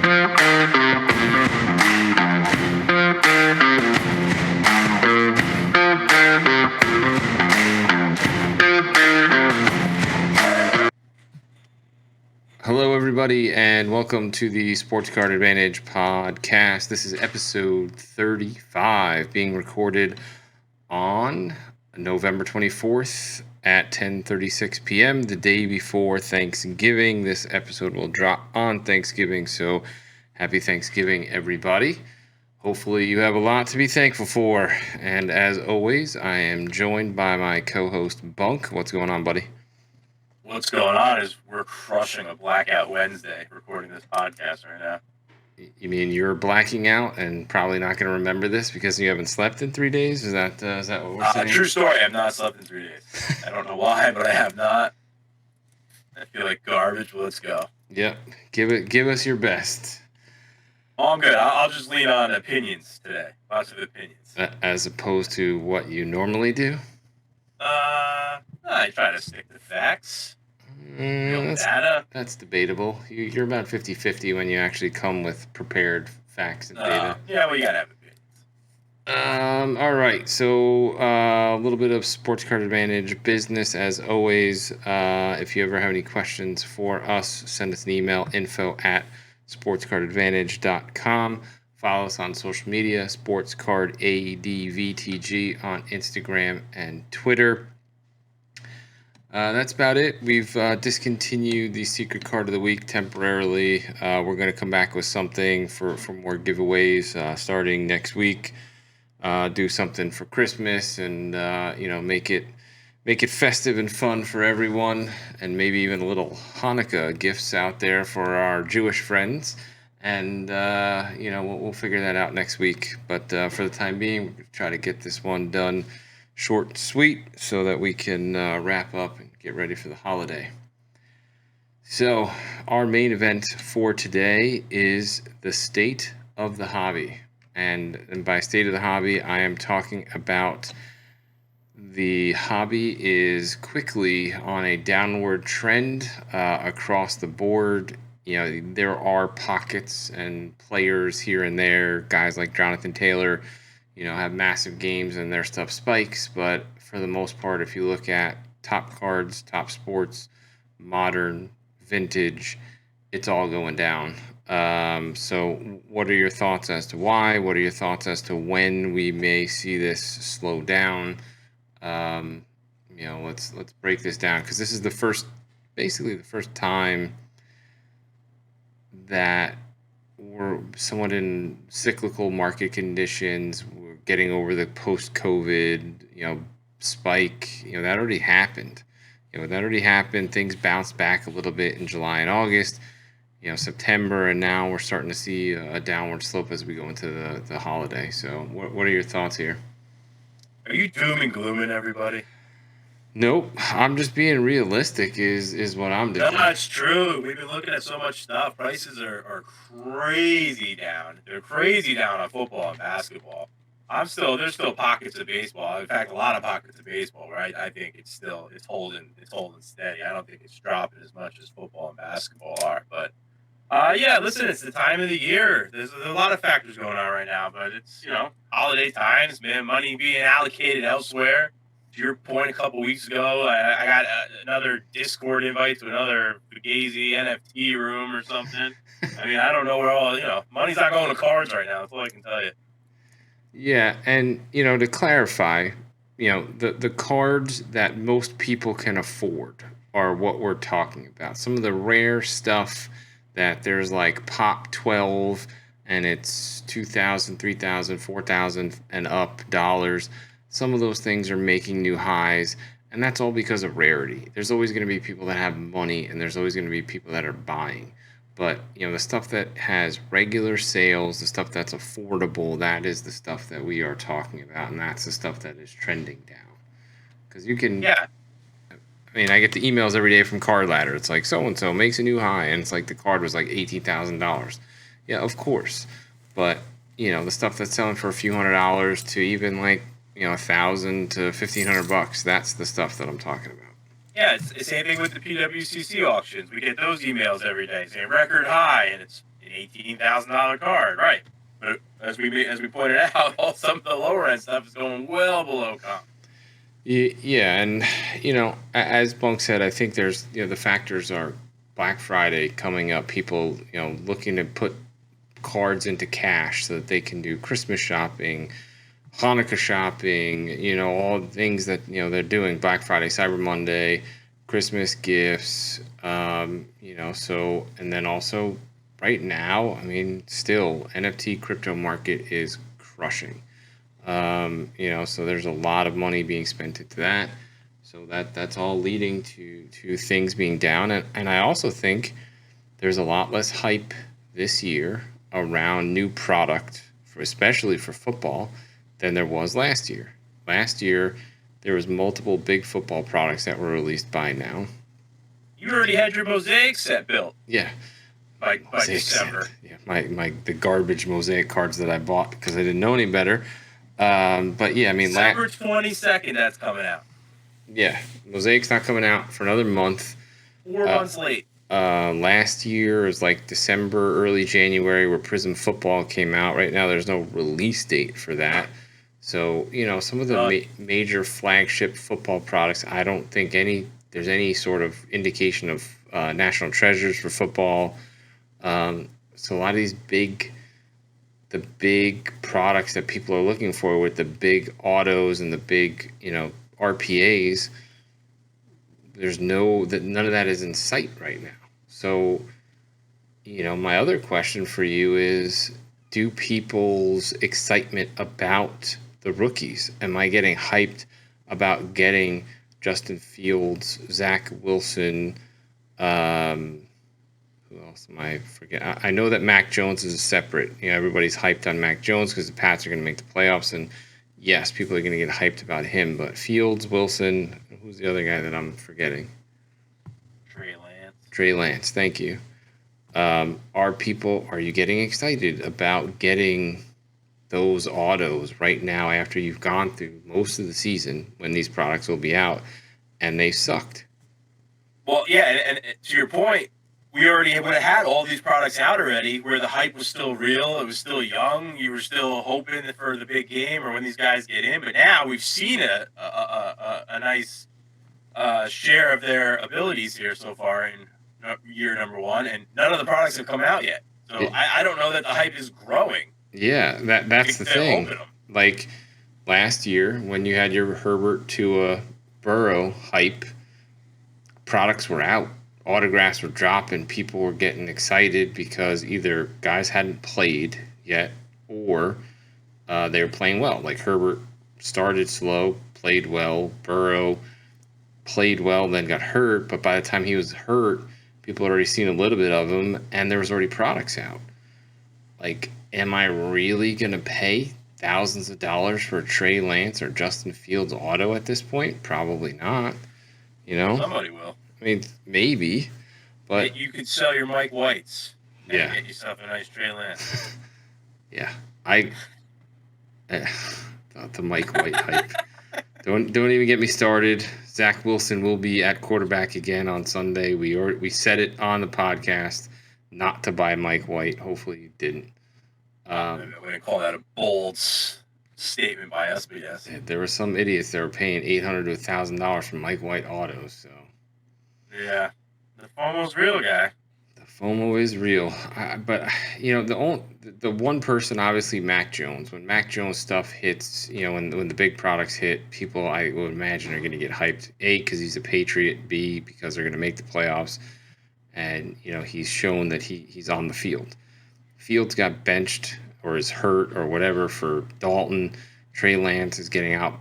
Hello, everybody, and welcome to the Sports Card Advantage podcast. This is episode 35, being recorded on November 24th at 10:36 p.m., the day before Thanksgiving. This episode will drop on Thanksgiving, so happy Thanksgiving, everybody. Hopefully you have a lot to be thankful for. And as always, I am joined by my co-host, Bunk. What's going on, buddy? What's going on is we're crushing a Blackout Wednesday recording this podcast right now. You mean you're blacking out and probably not going to remember this because you haven't slept in 3 days? Is that what we're saying? True story. I have not slept in 3 days. I don't know why, but I have not. I feel like garbage. But let's go. Yep. Give us your best. Oh, I'm good. I'll just lean on opinions today. Lots of opinions. As opposed to what you normally do? I try to stick to facts. Data. That's debatable. You're about 50-50 when you actually come with prepared facts and data. Yeah, we gotta have opinions. All right. So a little bit of Sports Card Advantage business as always. If you ever have any questions for us, send us an email, info@sportscardadvantage.com. Follow us on social media, SportsCardADVTG on Instagram and Twitter. That's about it. We've discontinued the Secret Card of the Week temporarily. We're going to come back with something for more giveaways starting next week. Do something for Christmas and make it festive and fun for everyone, and maybe even a little Hanukkah gifts out there for our Jewish friends. And we'll figure that out next week. But for the time being, we're going to try to get this one done short and sweet so that we can wrap up and get ready for the holiday. So our main event for today is the state of the hobby. And by state of the hobby, I am talking about the hobby is quickly on a downward trend across the board. There are pockets and players here and there, guys like Jonathan Taylor, have massive games and their stuff spikes. But for the most part, if you look at top cards, top sports, modern, vintage, it's all going down. So what are your thoughts as to why? What are your thoughts as to when we may see this slow down? Let's break this down, because this is the first time that we're somewhat in cyclical market conditions. We're getting over the post-COVID, spike. That already happened. Things bounced back a little bit in July and August, September, and now we're starting to see a downward slope as we go into the holiday. So what are your thoughts here? Are you doom and glooming everybody? Nope, I'm just being realistic is what I'm doing. No, it's true. We've been looking at so much stuff. Prices are crazy down. They're crazy down on football and basketball. There's still pockets of baseball. In fact, a lot of pockets of baseball, right? I think it's holding steady. I don't think it's dropping as much as football and basketball are. But listen, it's the time of the year. There's a lot of factors going on right now, but it's holiday times, man. Money being allocated elsewhere. To your point, a couple weeks ago, I got another Discord invite to another Fugazi NFT room or something. I mean, I don't know where all, money's not going to cards right now. That's all I can tell you. Yeah, and, to clarify, the cards that most people can afford are what we're talking about. Some of the rare stuff that there's like Pop 12 and it's $2,000, $3,000, $4,000 and up dollars. Some of those things are making new highs, and that's all because of rarity. There's always going to be people that have money, and there's always going to be people that are buying. But, the stuff that has regular sales, the stuff that's affordable, that is the stuff that we are talking about, and that's the stuff that is trending down. Because you can... Yeah. I mean, I get the emails every day from Card Ladder. It's like, so-and-so makes a new high, and it's like the card was like $18,000. Yeah, of course. But, the stuff that's selling for a few $100s to even like... $1,000 to $1,500. That's the stuff that I'm talking about. Yeah, it's the same thing with the PWCC auctions. We get those emails every day saying record high, and it's an $18,000 card, right? But as we pointed out, some of the lower end stuff is going well below comp. Yeah, and as Bunk said, I think there's the factors are Black Friday coming up. People looking to put cards into cash so that they can do Christmas shopping, Hanukkah shopping, all the things that they're doing. Black Friday, Cyber Monday, Christmas gifts, so, and then also right now, I mean, still NFT crypto market is crushing. So there's a lot of money being spent into that. So that's all leading to things being down. And I also think there's a lot less hype this year around new product, especially for football, than there was last year. Last year, there was multiple big football products that were released by now. You already had your Mosaic set built. Yeah. By December. Set. Yeah, the garbage Mosaic cards that I bought because I didn't know any better. But yeah, I mean, December 22nd, that's coming out. Yeah, Mosaic's not coming out for another month. 4 months late. Last year was like December, early January, where Prism Football came out. Right now, there's no release date for that. So some of the major flagship football products, I don't think there's any sort of indication of national treasures for football. So a lot of these the big products that people are looking for with the big autos and the big RPAs, none of that is in sight right now. So my other question for you is, do people's excitement about the rookies, am I getting hyped about getting Justin Fields, Zach Wilson, who else am I forgetting? I know that Mac Jones is a separate. Everybody's hyped on Mac Jones because the Pats are going to make the playoffs, and yes, people are going to get hyped about him. But Fields, Wilson, who's the other guy that I'm forgetting? Trey Lance. Thank you. Are you getting excited about getting those autos right now after you've gone through most of the season when these products will be out and they sucked? Well, yeah, and to your point, we already would have had all these products out already where the hype was still real. It was still young. You were still hoping for the big game or when these guys get in. But now we've seen a nice share of their abilities here so far in year number one, and none of the products have come out yet. So I don't know that the hype is growing. Yeah, that's the thing. Like last year when you had your Herbert to Burrow hype, products were out. Autographs were dropping. People were getting excited because either guys hadn't played yet or they were playing well. Like Herbert started slow, played well. Burrow played well, then got hurt. But by the time he was hurt, people had already seen a little bit of him, and there was already products out. Like, am I really going to pay thousands of dollars for a Trey Lance or Justin Fields auto at this point? Probably not. Somebody will. I mean, maybe, but you could sell your Mike Whites and yeah, get yourself a nice Trey Lance. Yeah, the Mike White hype. Don't even get me started. Zach Wilson will be at quarterback again on Sunday. We said it on the podcast not to buy Mike White. Hopefully you didn't. I'm going to call that a bold statement by us, but yes. There were some idiots that were paying $800 to $1,000 for Mike White autos. So yeah, the FOMO's real, guy. The FOMO is real, but the one person, obviously Mac Jones. When Mac Jones stuff hits, when the big products hit, people I would imagine are going to get hyped. A, because he's a Patriot. B, because they're going to make the playoffs, and he's shown that he's on the field. Fields got benched or is hurt or whatever for Dalton. Trey Lance is getting out.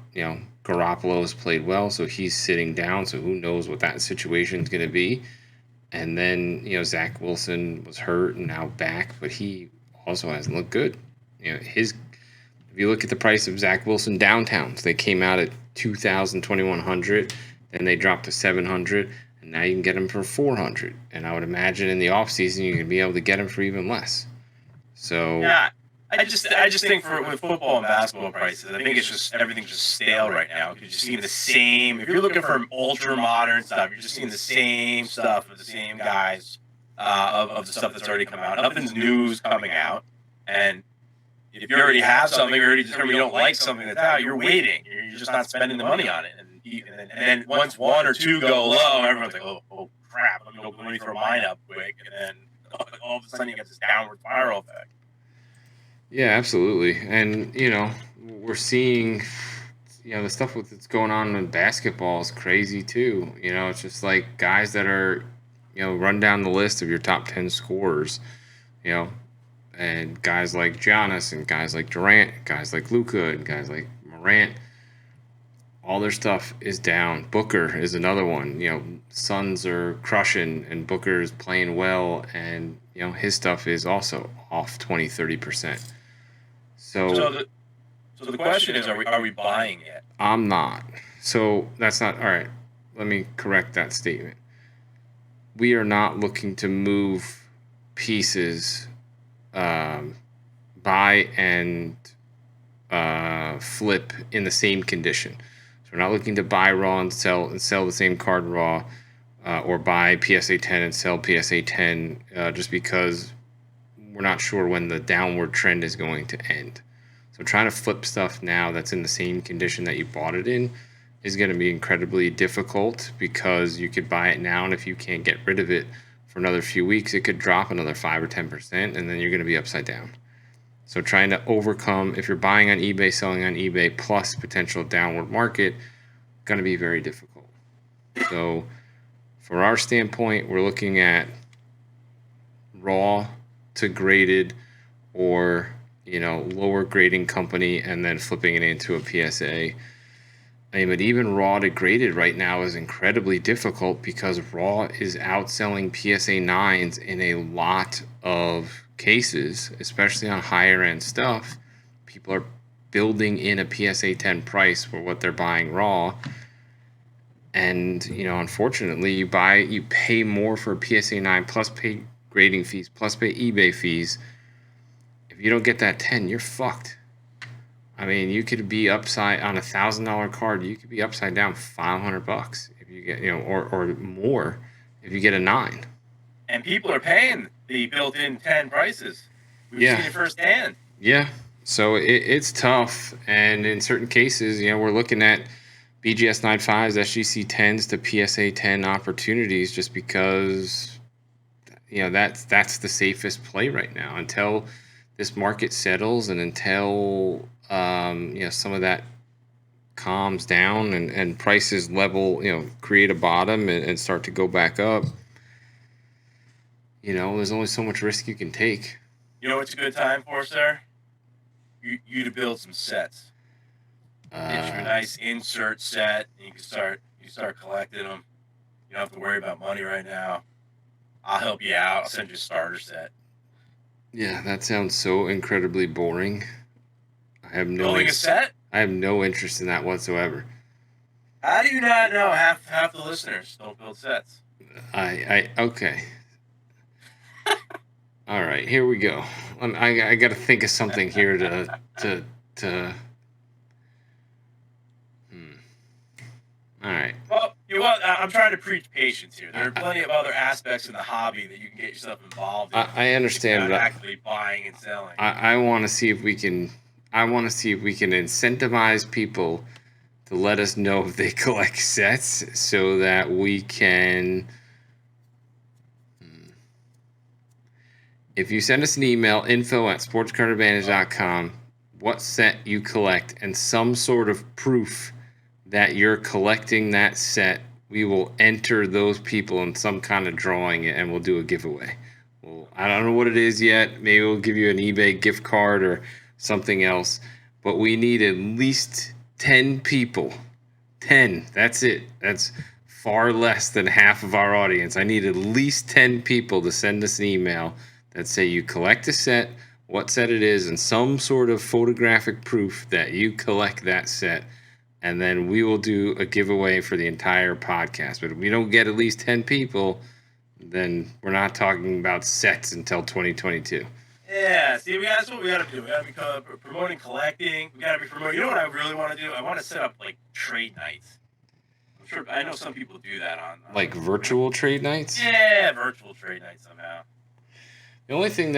Garoppolo's played well, so he's sitting down. So who knows what that situation is going to be. And then, Zach Wilson was hurt and now back, but he also hasn't looked good. If you look at the price of Zach Wilson downtowns, they came out at $2,000, $2,100, then they dropped to $700, and now you can get them for $400. And I would imagine in the offseason you can be able to get them for even less. So yeah, I just think with football and basketball prices, I think it's just everything's just stale right now. You're just seeing the same. If you're looking for ultra modern stuff, you're just seeing the same stuff with the same guys of the stuff that's already come out. Nothing's news coming out, and if you already have something, or already determined you don't like something that's out, you're waiting. You're just not spending the money on it. And then once one or two go low, everyone's like, oh crap, let me throw mine up quick, and then all of a sudden you get this downward spiral effect. Yeah, absolutely. And, we're seeing, the stuff that's going on in basketball is crazy too. It's just like guys that are, run down the list of your top 10 scorers, and guys like Giannis and guys like Durant, guys like Luka and guys like Morant, all their stuff is down. Booker is another one. Suns are crushing and Booker is playing well, and his stuff is also off 20-30%. So the question is, are we buying it? I'm not. So that's not all right. Let me correct that statement. We are not looking to move pieces, buy and flip in the same condition. So we're not looking to buy raw and sell the same card raw, or buy PSA 10 and sell PSA 10 just because we're not sure when the downward trend is going to end. So trying to flip stuff now that's in the same condition that you bought it in is going to be incredibly difficult, because you could buy it now, and if you can't get rid of it for another few weeks, it could drop another 5 or 10%, and then you're going to be upside down. So trying to overcome, if you're buying on eBay, selling on eBay, plus potential downward market, going to be very difficult. So from our standpoint, we're looking at raw to graded, or lower grading company, and then flipping it into a PSA. But even raw to graded right now is incredibly difficult, because raw is outselling PSA 9s in a lot of cases, especially on higher end stuff. People are building in a PSA 10 price for what they're buying raw. And, unfortunately, you pay more for a PSA 9, plus pay grading fees, plus pay eBay fees. If you don't get that 10, you're fucked. You could be upside on $1,000 card. You could be upside down $500 if you get, or more if you get a 9. And people are paying the built-in 10 prices. We've seen it firsthand. Yeah. So it's tough, and in certain cases, we're looking at BGS 95s, SGC 10s to PSA 10 opportunities, just because that's the safest play right now until this market settles, and until some of that calms down, and prices level, create a bottom and start to go back up. There's only so much risk you can take. What's a good time for, sir? You to build some sets. Get you a nice insert set, and you start collecting them. You don't have to worry about money right now. I'll help you out. I'll send you a starter set. Yeah, that sounds so incredibly boring. Building a set? I have no interest in that whatsoever. How do you not know half the listeners don't build sets? Okay. All right, here we go. I got to think of something here to. All right. Well, I'm trying to preach patience here. There are plenty of other aspects in the hobby that you can get yourself involved in. I understand, but actually buying and selling. I want to see if we can. I want to see if we can incentivize people to let us know if they collect sets, so that we can. If you send us an email, info@sportscardadvantage.com, what set you collect, and some sort of proof that you're collecting that set, we will enter those people in some kind of drawing, and we'll do a giveaway. Well, I don't know what it is yet. Maybe we'll give you an eBay gift card or something else. But we need at least 10 people. 10. That's it. That's far less than half of our audience. I need at least 10 people to send us an email that say you collect a set, what set it is, and some sort of photographic proof that you collect that set. And then we will do a giveaway for the entire podcast. But if we don't get at least 10 people, then we're not talking about sets until 2022. Yeah, see, that's what we got to do. We got to be promoting collecting. We got to be promoting. You know what I really want to do? I want to set up like trade nights. sure. I know some people do that on Like virtual trade nights? Yeah, virtual trade night somehow. The only thing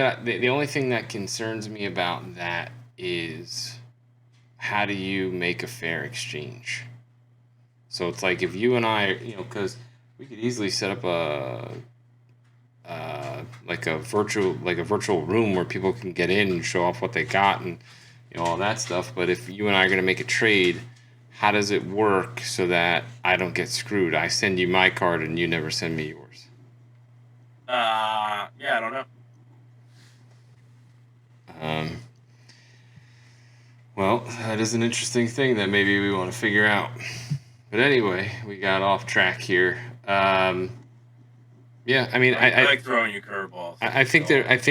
that concerns me about that is how do you make a fair exchange? So it's like if you and I, because we could easily set up like a virtual room where people can get in and show off what they got and all that stuff. But if you and I are going to make a trade, how does it work so that I don't get screwed? I send you my card and you never send me yours. Yeah, I don't know. Well, that is an interesting thing that maybe we want to figure out. But anyway, we got off track here. Yeah, I mean, I like throwing you curveballs. I think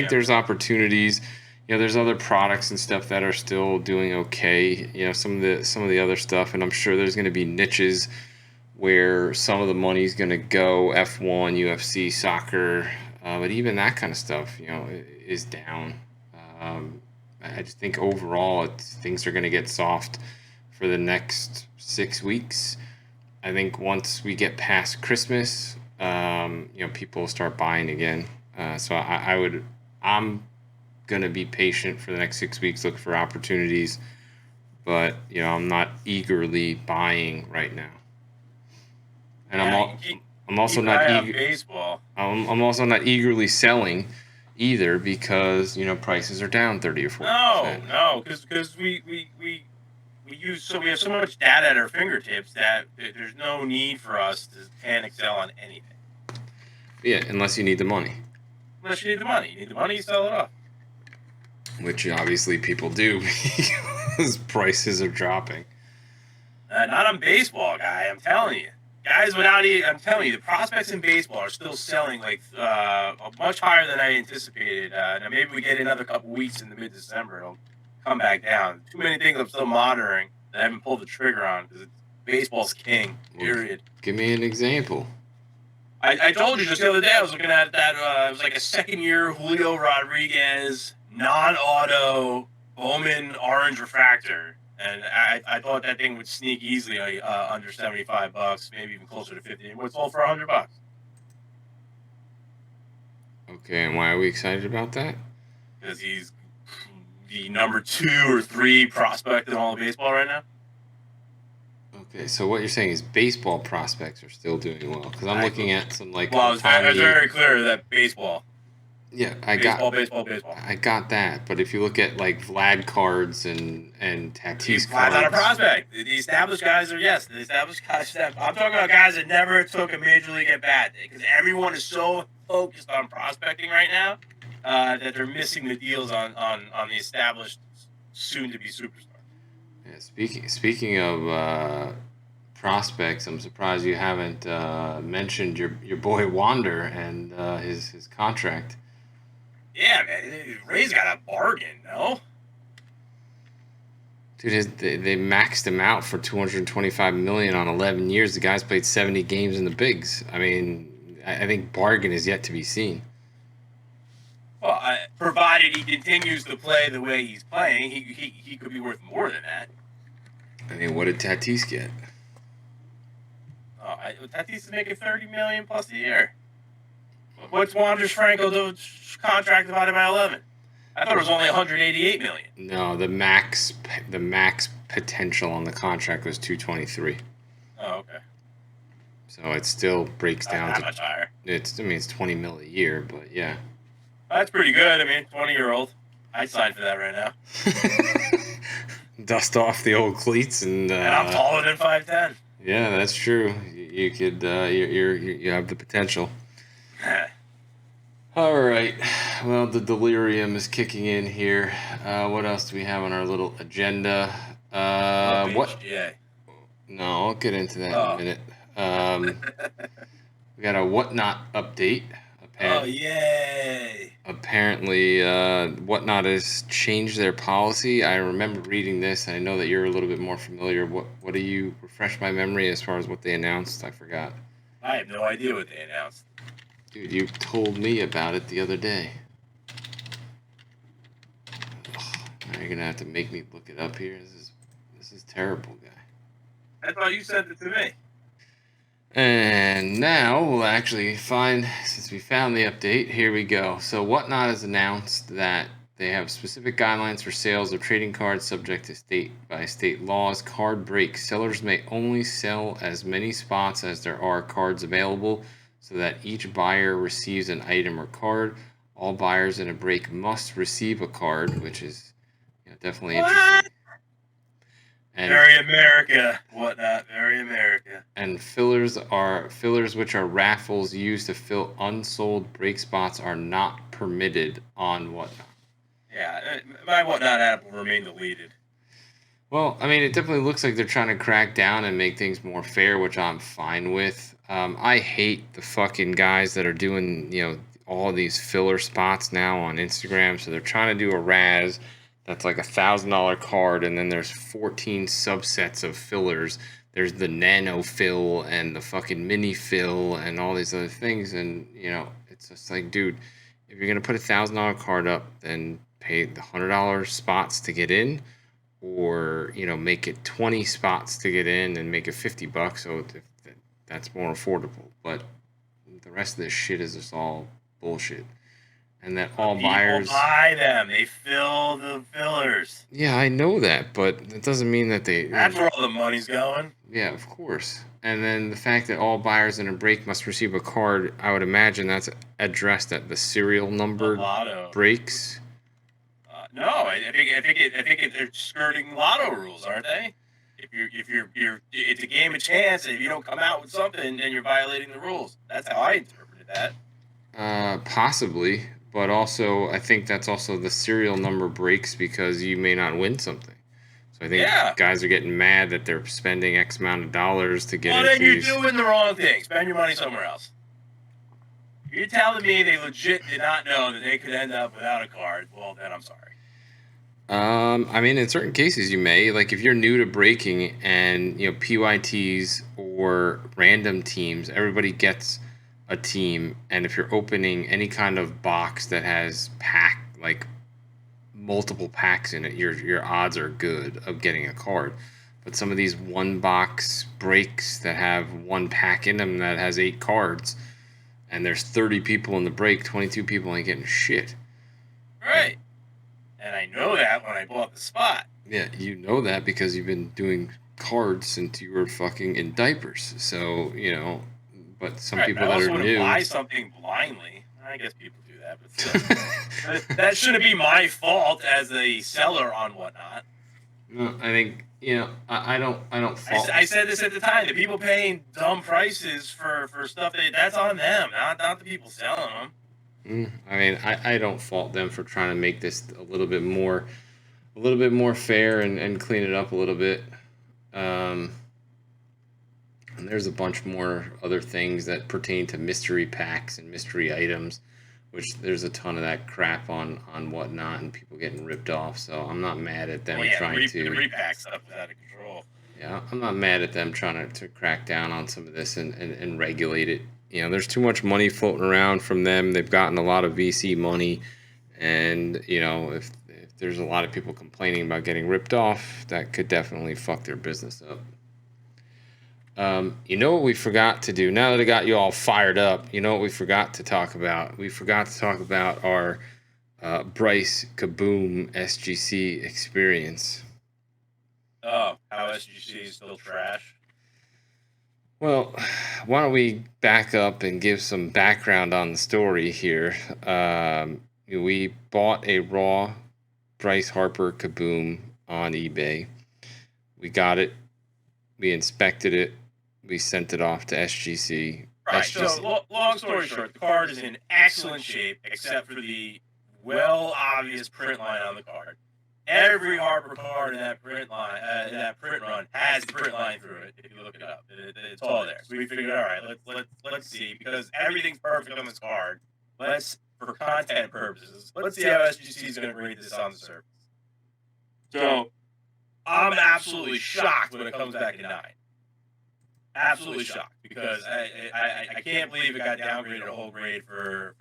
there's opportunities. There's other products and stuff that are still doing okay. Some of the other stuff, and I'm sure there's going to be niches where some of the money's going to go. F1, UFC, soccer, but even that kind of stuff, is down. I just think overall, things are going to get soft for the next 6 weeks. I think once we get past Christmas, people will start buying again. So I'm going to be patient for the next 6 weeks, look for opportunities, but I'm not eagerly buying right now. And I'm also not baseball. I'm also not eagerly selling either because prices are down 30 or 40%. No, because we have so much data at our fingertips that there's no need for us to panic sell on anything. Yeah, unless you need the money. Unless you need the money. You need the money, you sell it off. Which obviously people do because prices are dropping. Not on baseball, guy. I'm telling you. Guys I'm telling you, the prospects in baseball are still selling like much higher than I anticipated. Now maybe we get another couple weeks in the mid-December, it'll come back down. Too many things I'm still monitoring that I haven't pulled the trigger on because baseball's king. Period. Give me an example. I told you just the other day I was looking at that. It was like a second-year Julio Rodriguez non-auto Bowman orange refractor. And I thought that thing would sneak easily under $75, maybe even closer to 50. It sold for $100. Okay, and why are we excited about that? Because he's the number 2 or 3 prospect in all of baseball right now. Okay, so what you're saying is baseball prospects are still doing well. Because I'm looking at some like. Well, it's very clear that baseball. Yeah, baseball. I got that, but if you look at like Vlad cards and Tatis cards, Vlad's not a prospect. The established guys are the established guys. I'm talking about guys that never took a major league at bat because everyone is so focused on prospecting right now that they're missing the deals on the established, soon-to-be superstar. Yeah, speaking of prospects, I'm surprised you haven't mentioned your boy Wander and his contract. Yeah, man, Ray's got a bargain, no? Dude, they maxed him out for $225 million on 11 years. The guy's played 70 games in the bigs. I mean, I think bargain is yet to be seen. Well, provided he continues to play the way he's playing, he could be worth more than that. I mean, what did Tatis get? Tatis is making $30 million plus a year. What's Wander's Franco contract divided by 11? I thought it was only $188 million. No, the max potential on the contract was $223. Oh, okay. So it still breaks down to much higher. It's $20 million a year, but yeah. That's pretty good. I mean, 20-year-old. I'd sign for that right now. Dust off the old cleats and I'm taller than 5'10". Yeah, that's true. You could you have the potential. All right. Well, the delirium is kicking in here. What else do we have on our little agenda? What? Yeah. No, I'll get into that in a minute. We got a Whatnot update. Oh, yay! Apparently, Whatnot has changed their policy. I remember reading this, and I know that you're a little bit more familiar. What do you refresh my memory as far as what they announced? I forgot. I have no idea what they announced. Dude, you told me about it the other day. Now you're gonna have to make me look it up here. This is terrible, guy. I thought you sent it to me. And now we'll actually find, since we found the update, here we go. So, Whatnot has announced that they have specific guidelines for sales of trading cards subject to state by state laws. Card breaks. Sellers may only sell as many spots as there are cards available so that each buyer receives an item or card. All buyers in a break must receive a card, which is definitely interesting. And Very America, Whatnot. Very America. And fillers, which are raffles used to fill unsold break spots, are not permitted on Whatnot. Yeah, my Whatnot app will remain deleted. Well, I mean, it definitely looks like they're trying to crack down and make things more fair, which I'm fine with. I hate the fucking guys that are doing, all these filler spots now on Instagram. So they're trying to do a Raz that's like $1,000 card, and then there's 14 subsets of fillers. There's the nano fill and the fucking mini fill and all these other things, and it's just like, dude, if you're gonna put $1,000 card up, then pay the $100 spots to get in, or make it 20 spots to get in and make it $50, so that's more affordable. But the rest of this shit is just all bullshit, and that all People buyers buy them. They fill the fillers. Yeah, I know that, but it doesn't mean that That's where all the money's going. Yeah, of course. And then the fact that all buyers in a break must receive a card, I would imagine that's addressed at the serial number breaks. No, I think they're skirting lotto rules, aren't they? If you're, it's a game of chance, and if you don't come out with something, then you're violating the rules. That's how I interpreted that. Possibly, but also I think that's also the serial number breaks because you may not win something. So I think guys are getting mad that they're spending X amount of dollars to get into then you're doing the wrong thing. Spend your money somewhere else. You're telling me they legit did not know that they could end up without a card. Well, then I'm sorry. I mean, in certain cases, you may. Like, if you're new to breaking and, PYTs or random teams, everybody gets a team. And if you're opening any kind of box that has multiple packs in it, your odds are good of getting a card. But some of these one box breaks that have one pack in them that has 8 cards, and there's 30 people in the break, 22 people ain't getting shit. Right. And I know that when I bought the spot. Yeah, you know that because you've been doing cards since you were fucking in diapers. So, but some people that are new buy something blindly. I guess people do that, but still. That shouldn't be my fault as a seller on Whatnot. No, I think I don't fault. I said this at the time. The people paying dumb prices for stuff that's on them, not the people selling them. I mean, I don't fault them for trying to make this a little bit more fair and clean it up a little bit. And there's a bunch more other things that pertain to mystery packs and mystery items, which there's a ton of that crap on Whatnot and people getting ripped off. So I'm not mad at them trying to. The repack stuff is out of control. Yeah, I'm not mad at them trying to crack down on some of this and regulate it. There's too much money floating around from them. They've gotten a lot of VC money, and if there's a lot of people complaining about getting ripped off, that could definitely fuck their business up. What we forgot to do? Now that I got you all fired up, what we forgot to talk about? We forgot to talk about our Bryce Kaboom SGC experience. Oh, how SGC is still trash? Well, why don't we back up and give some background on the story here. We bought a raw Bryce Harper Kaboom on eBay. We got it. We inspected it. We sent it off to SGC. Right. So, long story short, the card is in excellent shape, except for the obvious print line on the card. Every Harper card in that print run has the print line through it. If you look it up, it's all there. So we figured, all right, let's see, because everything's perfect on this card. For content purposes, let's see how SGC is going to grade this on the surface. So I'm absolutely shocked when it comes back to 9. Absolutely shocked, because I can't believe it got downgraded a whole grade for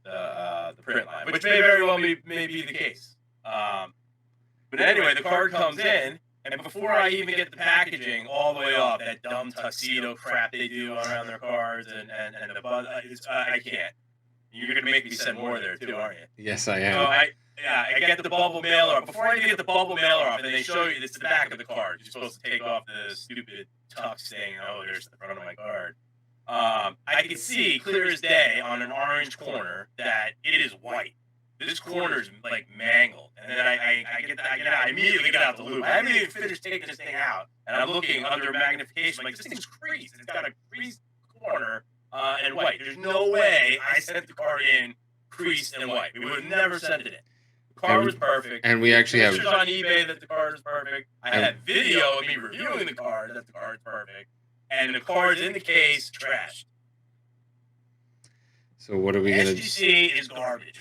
the print line, which may very well be the case. But anyway, the card comes in, And before I even get the packaging all the way off, that dumb tuxedo crap they do around their cards and the buzz, I can't. You're gonna make me send more there too, aren't you? Yes, I So am. I get the bubble mailer off. Before I even get the bubble mailer off, and they show you it's the back of the card. You're supposed to take off the stupid tux thing. Oh, there's the front of my card. I can see clear as day on an orange corner that it is white. This corner's like mangled, and then I immediately get out the loop. I haven't even finished taking this thing out, and I'm looking under magnification. I'm like, this thing's creased. It's got a creased corner and white. There's no way I sent the card in creased and white. We would have never sent it in. The card was perfect. And we actually have pictures on eBay that the card is perfect. I have video of me reviewing the card that the card is perfect, and the card's in the case trashed. So what are we gonna? SGC is garbage.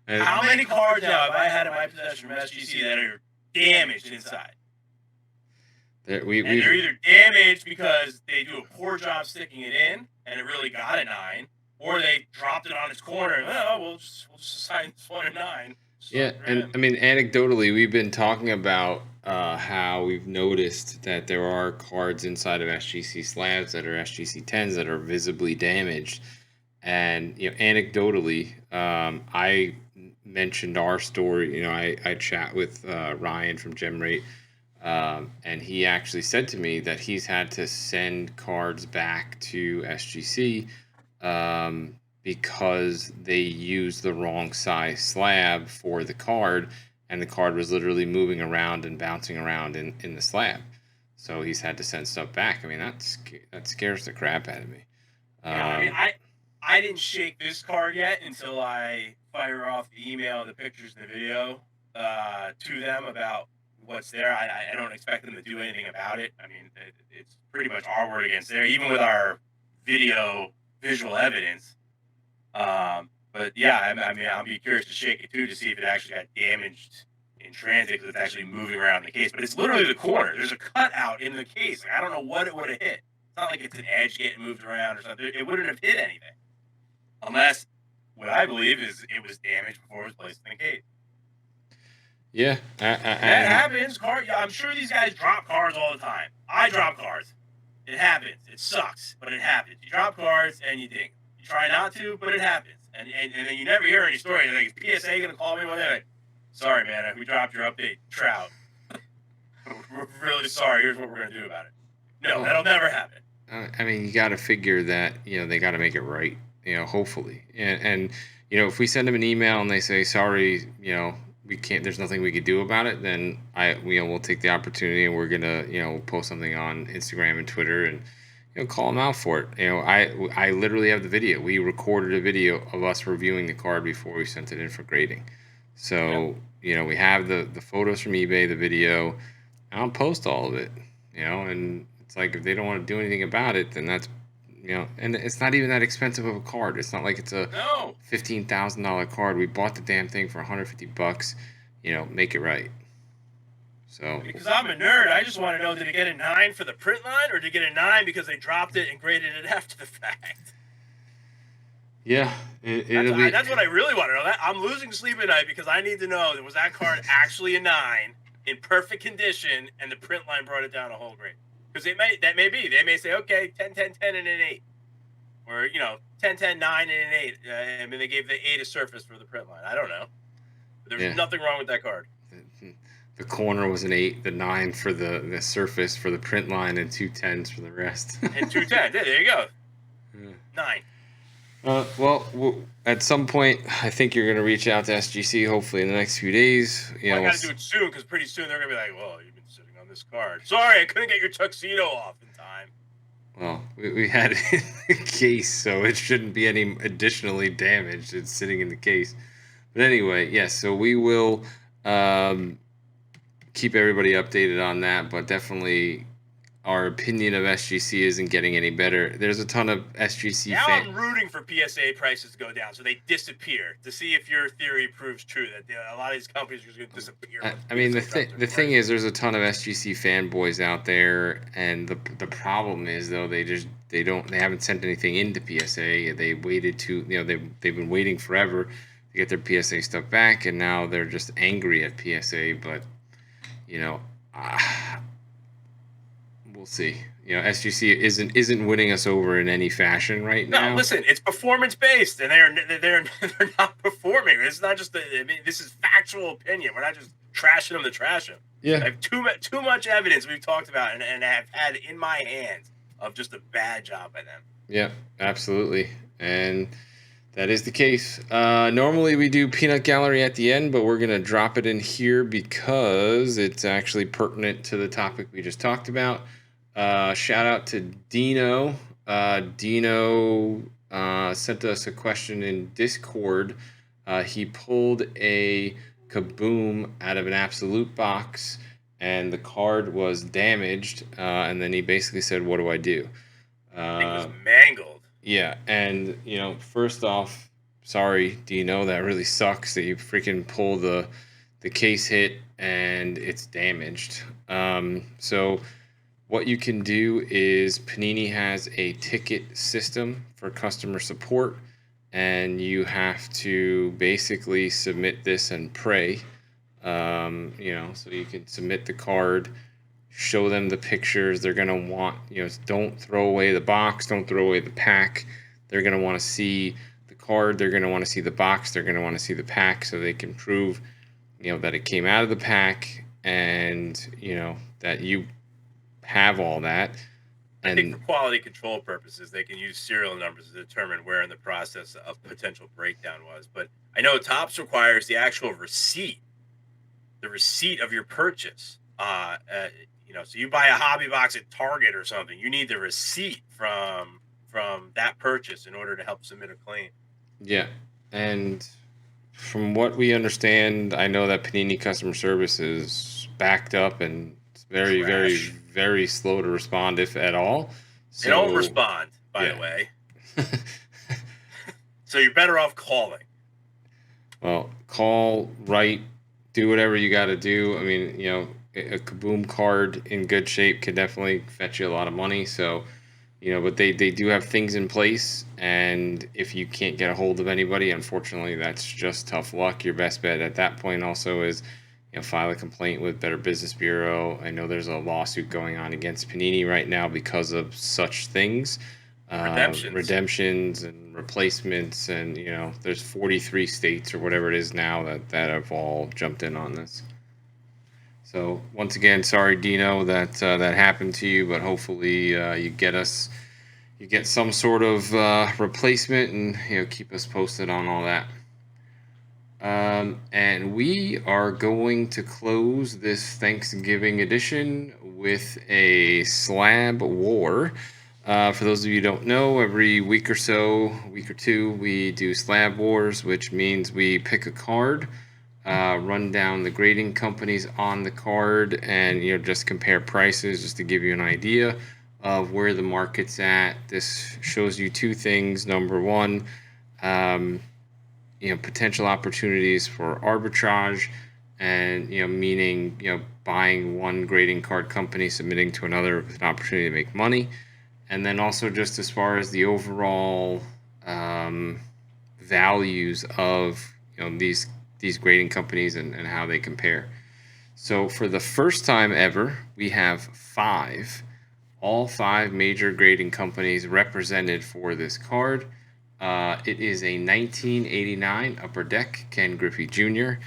How many cards now have I had in my possession from SGC that are damaged inside? They're either damaged because they do a poor job sticking it in, and it really got a 9, or they dropped it on its corner. And, we'll just assign this one a 9. Yeah, and I mean, anecdotally, we've been talking about how we've noticed that there are cards inside of SGC slabs that are SGC 10s that are visibly damaged. And anecdotally, I mentioned our story. I chat with Ryan from GemRate, and he actually said to me that he's had to send cards back to SGC because they used the wrong size slab for the card, and the card was literally moving around and bouncing around in the slab. So he's had to send stuff back. I mean, that scares the crap out of me. I didn't shake this card yet until I fire off the email, the pictures, and the video to them about what's there. I don't expect them to do anything about it. I mean, it's pretty much our word against theirs, even with our visual evidence. But yeah, I mean, I'll be curious to shake it too to see if it actually got damaged in transit because it's actually moving around the case. But it's literally the corner. There's a cutout in the case. I don't know what it would have hit. It's not like it's an edge getting moved around or something. It wouldn't have hit anything. Unless what I believe is it was damaged before it was placed in the case. Yeah. That happens. I'm sure these guys drop cards all the time. I drop cards. It happens. It sucks, but it happens. You drop cards and you ding. You try not to, but it happens. And then you never hear any story. Like, is PSA going to call me one day? Like, sorry, man. We dropped your update. Trout. We're really sorry. Here's what we're going to do about it. No, that'll never happen. I mean, you got to figure that, they got to make it right. Hopefully. And if we send them an email and they say, sorry, we can't, there's nothing we could do about it, then we'll take the opportunity and we're going to, post something on Instagram and Twitter and, call them out for it. I literally have the video. We recorded a video of us reviewing the card before we sent it in for grading. So, we have the photos from eBay, the video. I'll post all of it, and it's like, if they don't want to do anything about it, then that's, and it's not even that expensive of a card. It's not like it's a $15,000 card. We bought the damn thing for $150. Make it right. So because I'm a nerd, I just want to know: did it get a 9 for the print line, or did it get a 9 because they dropped it and graded it after the fact? Yeah, that's what I really want to know. I'm losing sleep at night because I need to know: was that card actually a 9 in perfect condition, and the print line brought it down a whole grade? Because that may be. They may say, okay, 10, 10, 10, and an 8. Or, 10, 10, 9, and an 8. I mean, they gave the 8 a surface for the print line. I don't know. But there's nothing wrong with that card. The corner was an 8, the 9 for the surface for the print line, and 2 10s for the rest. And 2 10s. Yeah, there you go. 9. Well, at some point, I think you're going to reach out to SGC, hopefully in the next few days. I got to do it soon, because pretty soon they're going to be like, well, you've been sitting on this card. Sorry, I couldn't get your tuxedo off in time. Well, we had it in the case, so it shouldn't be any additionally damaged. It's sitting in the case. But anyway, yes, so we will keep everybody updated on that, but definitely our opinion of SGC isn't getting any better. There's a ton of SGC now I'm rooting for PSA prices to go down, so they disappear, to see if your theory proves true, that a lot of these companies are just going to disappear. I mean, the thing is, there's a ton of SGC fanboys out there, and the problem is, though, they haven't sent anything into PSA. They waited they've been waiting forever to get their PSA stuff back, and now they're just angry at PSA, but you know, we'll see. SGC isn't winning us over in any fashion right No, now. listen, it's performance based, and they're not performing. It's not just I mean, this is factual opinion. We're not just trashing them to trash them. Yeah. I have too much evidence we've talked about and have had in my hands of just a bad job by them. Yeah, absolutely. And that is the case. Normally we do peanut gallery at the end, but we're going to drop it in here because it's actually pertinent to the topic we just talked about. Shout out to Dino. Dino sent us a question in Discord. He pulled a Kaboom out of an Absolute box, and the card was damaged. And then he basically said, "What do I do?" Thing was mangled. Yeah, and first off, sorry, Dino, that really sucks that you freaking pull the case hit and it's damaged. So what you can do is Panini has a ticket system for customer support, and you have to basically submit this and pray. So you can submit the card, show them the pictures. They're going to want, don't throw away the box, don't throw away the pack. They're going to want to see the card, they're going to want to see the box, they're going to want to see the pack, so they can prove, that it came out of the pack, and, that you have all that. I think for quality control purposes, they can use serial numbers to determine where in the process of potential breakdown was. But I know Topps requires the actual receipt, the receipt of your purchase. So you buy a hobby box at Target or something, you need the receipt from that purchase in order to help submit a claim. Yeah, and from what we understand, I know that Panini customer service is backed up and it's very, very, very slow to respond, if at all. So, they don't respond, by the way. So you're better off calling. Well, call, write, do whatever you got to do. I mean, a Kaboom card in good shape could definitely fetch you a lot of money. So, but they do have things in place. And if you can't get a hold of anybody, unfortunately, that's just tough luck. Your best bet at that point also is, file a complaint with Better Business Bureau. I know there's a lawsuit going on against Panini right now because of such things. Redemptions and replacements, and there's 43 states or whatever it is now that have all jumped in on this. So once again, sorry Dino that that happened to you, but hopefully you get some sort of replacement, and keep us posted on all that. And we are going to close this Thanksgiving edition with a Slab War. For those of you who don't know, every week or two, we do Slab Wars, which means we pick a card, run down the grading companies on the card, and just compare prices just to give you an idea of where the market's at. This shows you two things. Number one, potential opportunities for arbitrage, and meaning buying one grading card company, submitting to another with an opportunity to make money. And then also just as far as the overall values of these grading companies and how they compare. So for the first time ever, we have all five major grading companies represented for this card. It is a 1989 Upper Deck Ken Griffey Jr.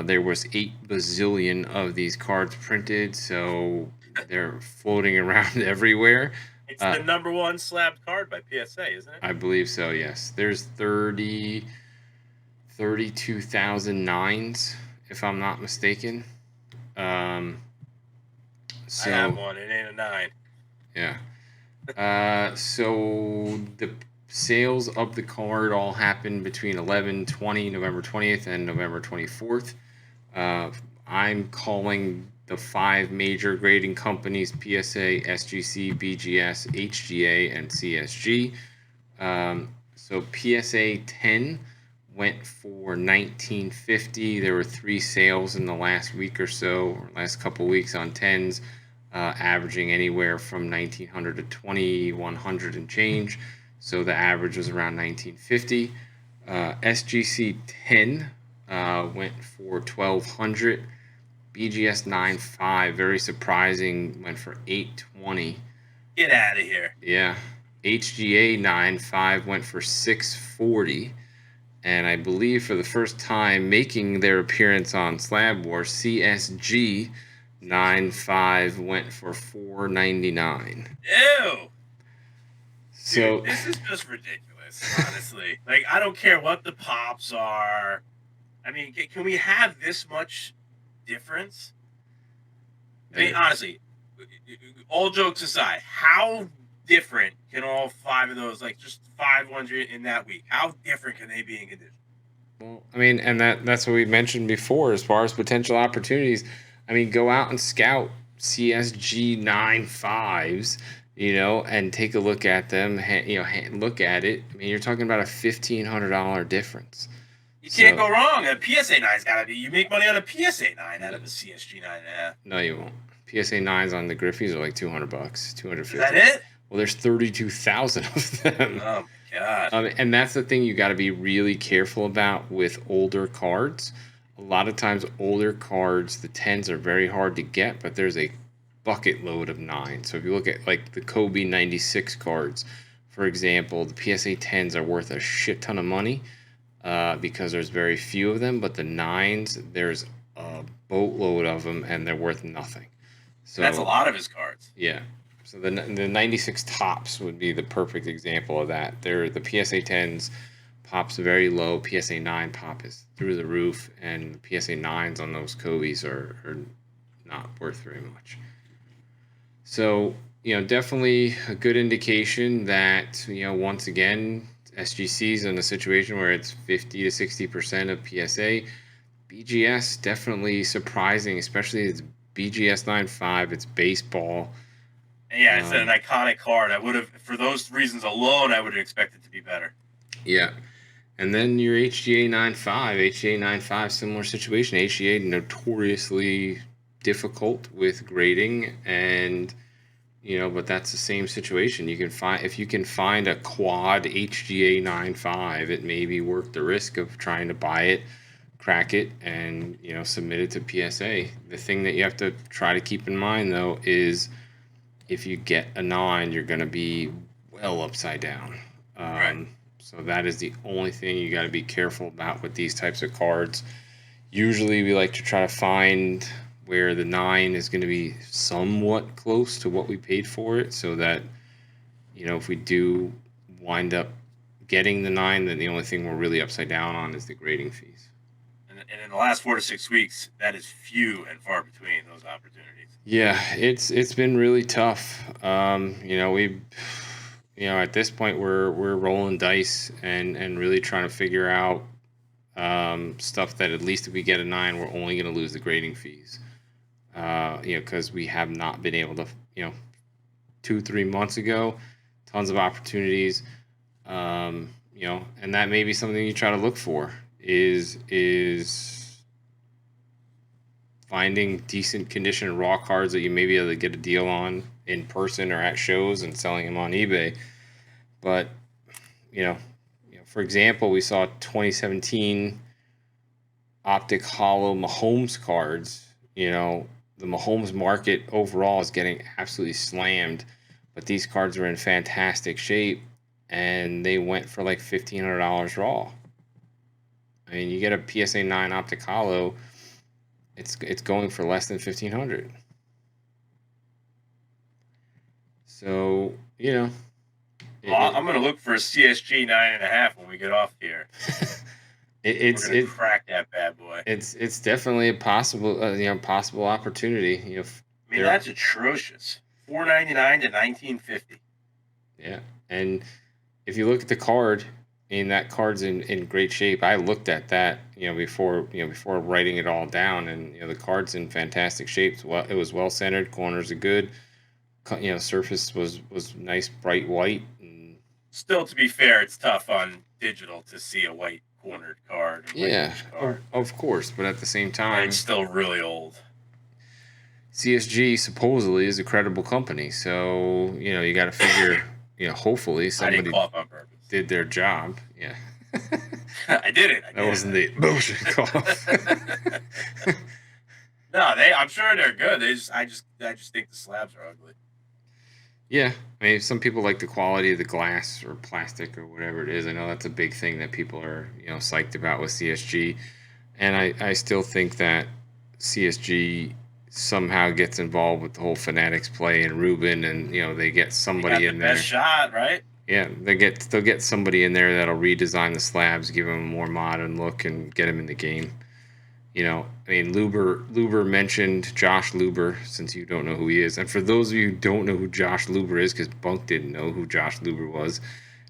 There was 8 bazillion of these cards printed, so they're floating around everywhere. It's the number one slabbed card by PSA, isn't it? I believe so, yes. There's 32,000 nines, if I'm not mistaken. So I have one. It ain't a 9. Yeah. So the sales of the card all happened between November 20th and November 24th. I'm calling the 5 major grading companies: PSA, SGC, BGS, HGA, and CSG. So PSA 10 went for $19.50. There were 3 sales in the last week or so, or last couple weeks on 10s, averaging anywhere from $1,900 to $2,100 and change. So the average was around $19.50. SGC 10 went for $1,200. BGS 9.5, very surprising, went for $820. Get out of here. Yeah. HGA 9.5 went for $640. And I believe for the first time making their appearance on Slab Wars, CSG 9.5 went for $499. Ew. So Dude, this is just ridiculous, honestly. Like, I don't care what the pops are. I mean, can we have this much difference? I mean, honestly, all jokes aside, how different can all 5 of those, like just 500 in that week, how different can they be in condition? well, I mean, and that's what we mentioned before as far as potential opportunities. I mean, go out and scout CSG 9.5s, and take a look at them. Look at it. I mean, you're talking about a $1,500 difference. You can't go wrong. A PSA 9's got to be. You make money on a PSA 9 out of a CSG 9.5. No, you won't. PSA 9s on the Griffies are like $200, $250. Is that it? Well, there's 32,000 of them. Oh my god! And that's the thing you got to be really careful about with older cards. A lot of times, older cards, the 10s are very hard to get, but there's a bucket load of 9s. So if you look at like the Kobe 96 cards, for example, the PSA 10s are worth a shit ton of money because there's very few of them, but the 9s, there's a boatload of them and they're worth nothing. So that's a lot of his cards. Yeah. So the 96 tops would be the perfect example of that. They're the PSA 10s pop's very low. PSA 9 pop is through the roof, and the PSA 9s on those Kobe's are not worth very much. So, definitely a good indication that, once again, SGC's in a situation where it's 50 to 60% of PSA. BGS definitely surprising, especially its BGS 9.5. It's baseball. Yeah, it's an iconic card. I would have, for those reasons alone, I would have expected to be better. Yeah. And then your HGA 9.5. HGA 9.5, similar situation. HGA notoriously difficult with grading, and but that's the same situation. You can find, if you can find a quad HGA 9.5, it may be worth the risk of trying to buy it, crack it, and submit it to PSA. The thing that you have to try to keep in mind though is if you get a 9, you're going to be well upside down. Right. So that is the only thing you got to be careful about with these types of cards. Usually we like to try to find where the 9 is going to be somewhat close to what we paid for it, so that if we do wind up getting the 9, then the only thing we're really upside down on is the grading fees. And in the last 4 to 6 weeks, that is few and far between, those opportunities. Yeah, it's been really tough. At this point we're rolling dice and really trying to figure out stuff that at least if we get a 9, we're only going to lose the grading fees. Because we have not been able to, 2-3 months ago, tons of opportunities, and that may be something you try to look for is finding decent condition raw cards that you may be able to get a deal on in person or at shows and selling them on eBay. But, for example, we saw 2017 Optic Hollow Mahomes cards. The Mahomes market overall is getting absolutely slammed, but these cards are in fantastic shape, and they went for like $1,500 raw. I mean, you get a PSA 9 Optic Hollow, it's going for less than $1,500. So, I'm going to look for a CSG 9.5 when we get off here. We're gonna crack that bad boy. It's definitely a possible possible opportunity. I mean, that's atrocious. $499 to $1,950. Yeah, and if you look at the card, that card's in great shape. I looked at that before writing it all down, and the card's in fantastic shape. Well, it was well centered. Corners are good. Surface was nice, bright white. And still, to be fair, it's tough on digital to see a white cornered card. Yeah, of course, but at the same time, it's still really old. CSG supposedly is a credible company, so you got to figure. Hopefully somebody I didn't cough on purpose. Did their job. Yeah, I did it. That wasn't the bullshit cough. No, I'm sure they're good. I just think the slabs are ugly. Yeah, I mean, some people like the quality of the glass or plastic or whatever it is. I know that's a big thing that people are, psyched about with CSG, and I still think that CSG somehow gets involved with the whole Fanatics play and Ruben, and they get They got somebody the in best there. shot, right? Yeah, they'll get somebody in there that'll redesign the slabs, give them a more modern look, and get them in the game. I mean, Luber mentioned Josh Luber, since you don't know who he is. And for those of you who don't know who Josh Luber is, because Bunk didn't know who Josh Luber was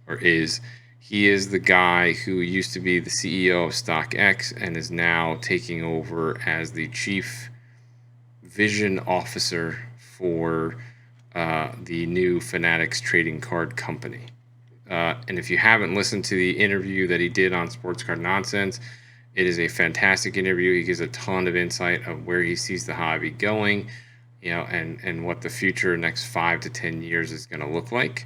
or is, he is the guy who used to be the CEO of StockX and is now taking over as the chief vision officer for the new Fanatics trading card company. And if you haven't listened to the interview that he did on Sports Card Nonsense, it is a fantastic interview. He gives a ton of insight of where he sees the hobby going, and what the future next 5 to 10 years is going to look like.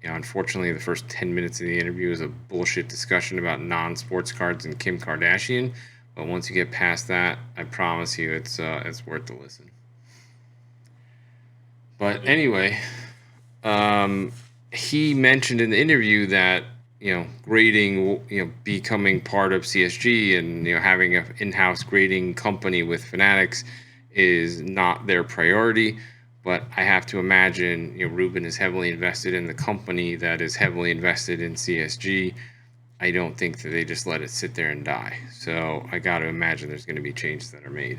Unfortunately, the first 10 minutes of the interview is a bullshit discussion about non-sports cards and Kim Kardashian. But once you get past that, I promise you, it's worth the listen. But anyway, he mentioned in the interview that grading, becoming part of CSG and having an in-house grading company with Fanatics is not their priority. But I have to imagine Ruben is heavily invested in the company that is heavily invested in CSG. I don't think that they just let it sit there and die. So I got to imagine there's going to be changes that are made.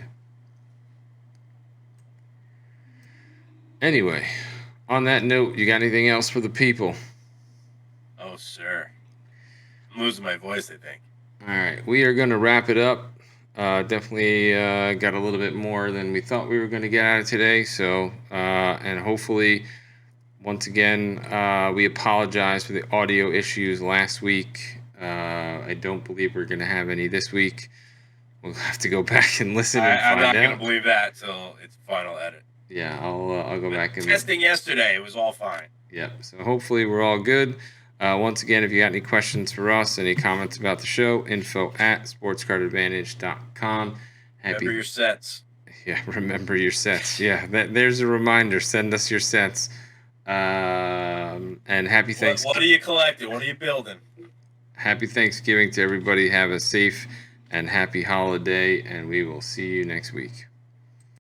Anyway, on that note, you got anything else for the people? Oh, sir. I'm losing my voice, I think. All right, we are going to wrap it up. Definitely got a little bit more than we thought we were going to get out of today. So, and hopefully, once again, we apologize for the audio issues last week. I don't believe we're going to have any this week. We'll have to go back and listen and I'm find not out. going to believe that till it's final edit. Yeah, I'll go back and testing yesterday. It was all fine. Yep. So hopefully we're all good. Once again, if you got any questions for us, any comments about the show, info@sportscardadvantage.com. Remember your sets. Yeah, remember your sets. Yeah, there's a reminder. Send us your sets. And happy Thanksgiving. What are you collecting? What are you building? Happy Thanksgiving to everybody. Have a safe and happy holiday, and we will see you next week.